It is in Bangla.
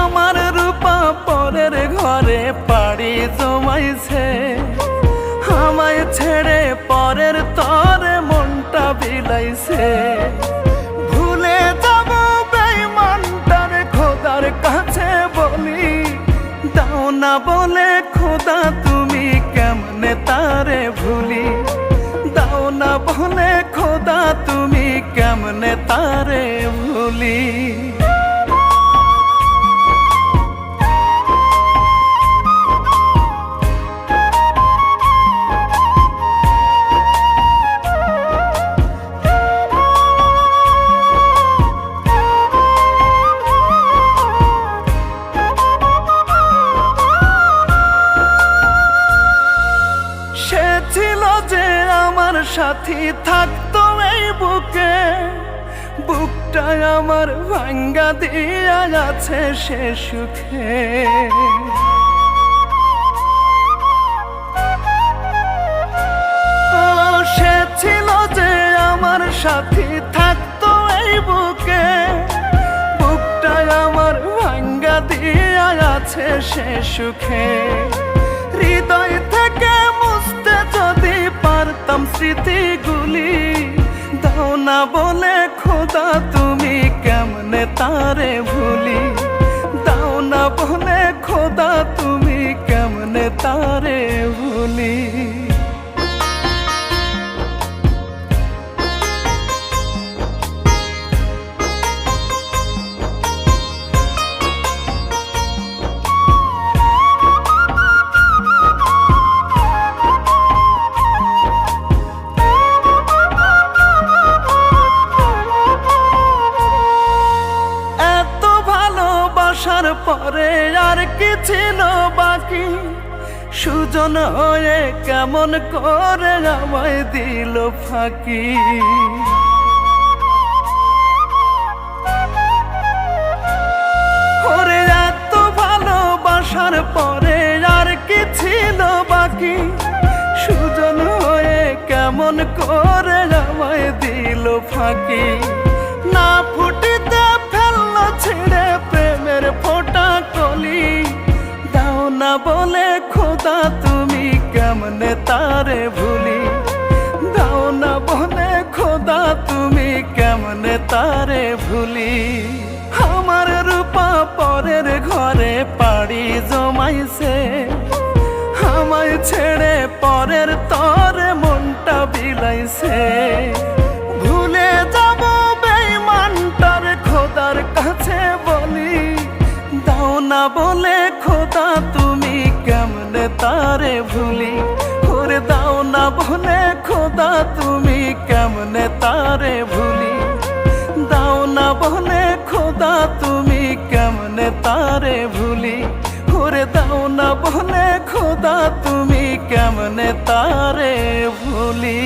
আমার রূপা পরের ঘরে পাড়ি জমাইছে, আমায় ছেড়ে পরের তরে মনটা বিলাইছে। ভুলে যাব বেঈমানটারে খোদার কাছে বলি, দাও না বলে খোদা তুমি কেমনে তারে ভুলি, দাও না বলে খোদা তুমি কেমনে তারে ভুলি। সে ছিল যে আমার সাথী থাকতো এই বুকে, বুকটা আমার ভাঙ্গা দিয়া আছে সে সুখে। সে ছিল যে আমার সাথী থাকতো এই বুকে, বুকটা আমার ভাঙ্গা দিয়া আছে সে সুখে। হৃদয় থেকে মুছতে যদি পারতাম স্মৃতিগুলি, দাও না বলে খোদা তুমি কেমনে তারে ভুলি, দাও না বলে খোদা তুমি কেমনে তারে ভুলি। আসার পরে আর কি ছিল বাকি, সুজন হয়ে কেমন করে আমায় দিল ফাঁকি। ওরে এত ভালোবাসার পরে আর কি ছিল বাকি, সুজন হয়ে কেমন করে আমায় দিল ফাঁকি। না ফুটিতে ফেললো ছেড়ে প্রেমের ফোঁটা কলি, দাও না বলে খোদা তুমি কেমনে তারে ভুলি, দাও না বলে খোদা তুমি কেমনে তারে ভুলি। আমার রূপা পরের ঘরে পাড়ি জমাইছে, আমায় ছেড়ে পরের তরে মনটা বিলাইছে। ভুলে যাব বেঈমানটার খোদার কাছে বলি, দাও না বলে খোদা তুমি কেমনে তারে ভুলি, ওরে দাও না বলে খোদা তুমি কেমনে তারে ভুলি, দাও না বলে খোদা তুমি কেমনে তারে ভুলি, ওরে দাও না বলে খোদা তুমি কেমনে তারে ভুলি।